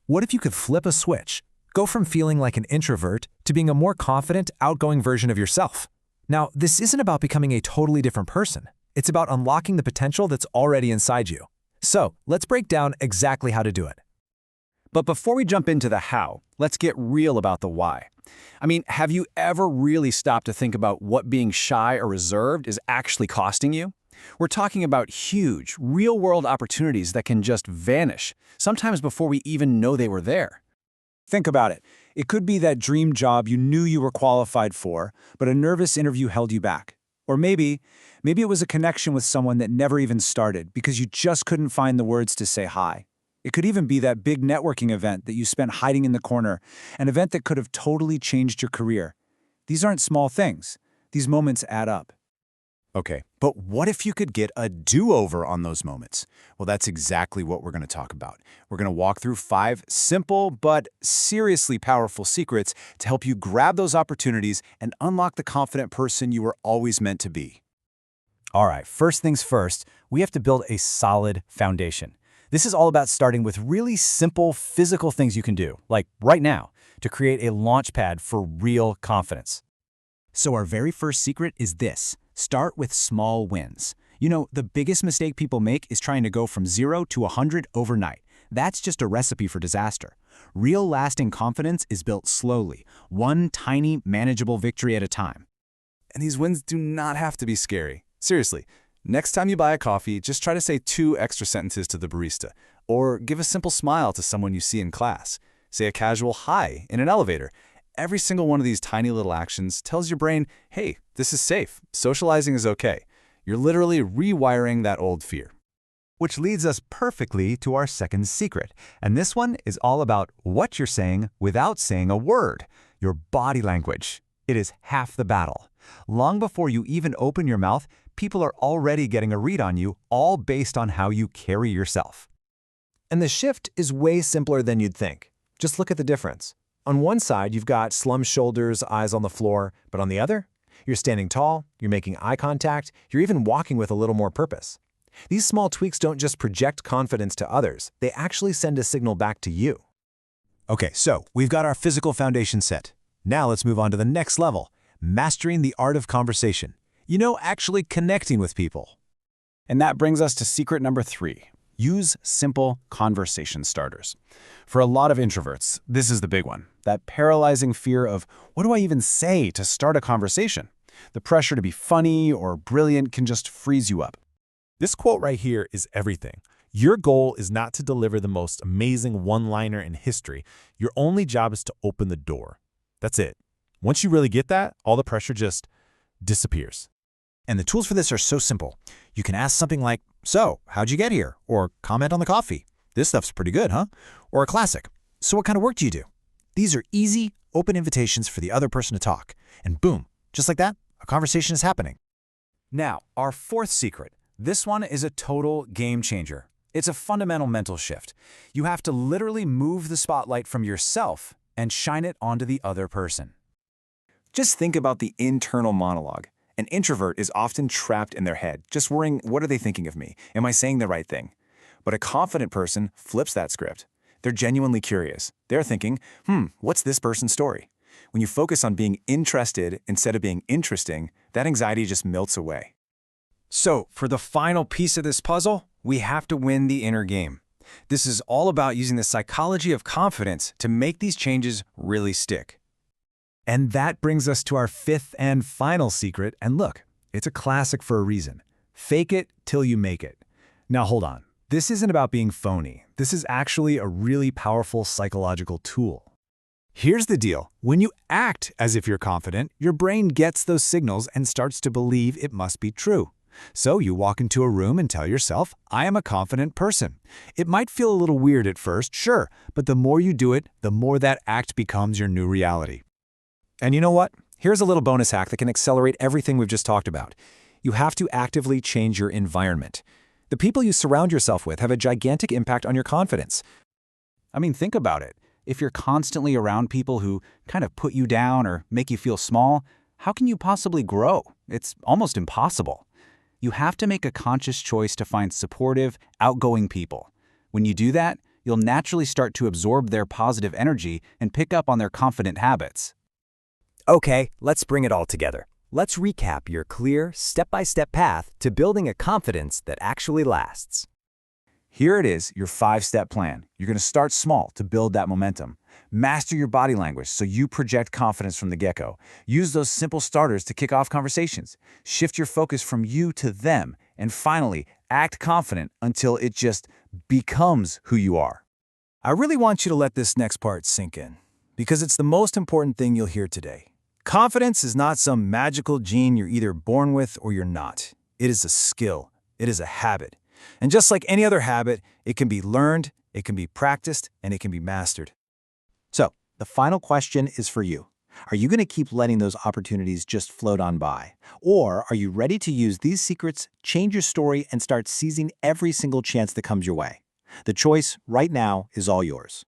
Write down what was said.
What if you could flip a switch? Go from feeling like an introvert to being a more confident, outgoing version of yourself. Now, this isn't about becoming a totally different person. It's about unlocking the potential that's already inside you. So, let's break down exactly how to do it. But before we jump into the how, let's get real about the why. I mean, have you ever really stopped to think about what being shy or reserved is actually costing you? We're talking about huge, real-world opportunities that can just vanish, sometimes before we even know they were there. Think about it. It could be that dream job you knew you were qualified for, but a nervous interview held you back. Or maybe it was a connection with someone that never even started because you just couldn't find the words to say hi. It could even be that big networking event that you spent hiding in the corner, an event that could have totally changed your career. These aren't small things. These moments add up. Okay, but what if you could get a do-over on those moments? Well, that's exactly what we're going to talk about. We're going to walk through 5 simple but seriously powerful secrets to help you grab those opportunities and unlock the confident person you were always meant to be. All right, first things first, we have to build a solid foundation. This is all about starting with really simple physical things you can do, like right now, to create a launch pad for real confidence. So our very first secret is this. Start with small wins. You know, the biggest mistake people make is trying to go from 0 to 100 overnight. That's just a recipe for disaster. Real lasting confidence is built slowly, one tiny, manageable victory at a time. And these wins do not have to be scary. Seriously, next time you buy a coffee, just try to say 2 extra sentences to the barista, or give a simple smile to someone you see in class. Say a casual hi in an elevator. Every single one of these tiny little actions tells your brain, hey, this is safe. Socializing is okay. You're literally rewiring that old fear. Which leads us perfectly to our second secret. And this one is all about what you're saying without saying a word, your body language. It is half the battle. Long before you even open your mouth, people are already getting a read on you, all based on how you carry yourself. And the shift is way simpler than you'd think. Just look at the difference. On one side, you've got slumped shoulders, eyes on the floor, but on the other, you're standing tall, you're making eye contact, you're even walking with a little more purpose. These small tweaks don't just project confidence to others, they actually send a signal back to you. Okay, so we've got our physical foundation set. Now let's move on to the next level, mastering the art of conversation. You know, actually connecting with people. And that brings us to secret number 3. Use simple conversation starters. For a lot of introverts, this is the big one. That paralyzing fear of, what do I even say to start a conversation? The pressure to be funny or brilliant can just freeze you up. This quote right here is everything. Your goal is not to deliver the most amazing one-liner in history. Your only job is to open the door. That's it. Once you really get that, all the pressure just disappears. And the tools for this are so simple. You can ask something like, so, how'd you get here? Or comment on the coffee. This stuff's pretty good, huh? Or a classic, so what kind of work do you do? These are easy, open invitations for the other person to talk. And boom, just like that, a conversation is happening. Now, our fourth secret. This one is a total game changer. It's a fundamental mental shift. You have to literally move the spotlight from yourself and shine it onto the other person. Just think about the internal monologue. An introvert is often trapped in their head, just worrying, what are they thinking of me? Am I saying the right thing? But a confident person flips that script. They're genuinely curious. They're thinking, what's this person's story? When you focus on being interested instead of being interesting, that anxiety just melts away. So, for the final piece of this puzzle, we have to win the inner game. This is all about using the psychology of confidence to make these changes really stick. And that brings us to our fifth and final secret, and look, it's a classic for a reason. Fake it till you make it. Now hold on, this isn't about being phony. This is actually a really powerful psychological tool. Here's the deal. When you act as if you're confident, your brain gets those signals and starts to believe it must be true. So you walk into a room and tell yourself, I am a confident person. It might feel a little weird at first, sure, but the more you do it, the more that act becomes your new reality. And you know what? Here's a little bonus hack that can accelerate everything we've just talked about. You have to actively change your environment. The people you surround yourself with have a gigantic impact on your confidence. I mean, think about it. If you're constantly around people who kind of put you down or make you feel small, how can you possibly grow? It's almost impossible. You have to make a conscious choice to find supportive, outgoing people. When you do that, you'll naturally start to absorb their positive energy and pick up on their confident habits. Okay, let's bring it all together. Let's recap your clear, step-by-step path to building a confidence that actually lasts. Here it is, your 5-step plan. You're going to start small to build that momentum. Master your body language so you project confidence from the get-go. Use those simple starters to kick off conversations. Shift your focus from you to them. And finally, act confident until it just becomes who you are. I really want you to let this next part sink in, because it's the most important thing you'll hear today. Confidence is not some magical gene you're either born with or you're not. It is a skill. It is a habit. And just like any other habit, it can be learned, it can be practiced, and it can be mastered. So, the final question is for you. Are you going to keep letting those opportunities just float on by? Or are you ready to use these secrets, change your story, and start seizing every single chance that comes your way? The choice right now is all yours.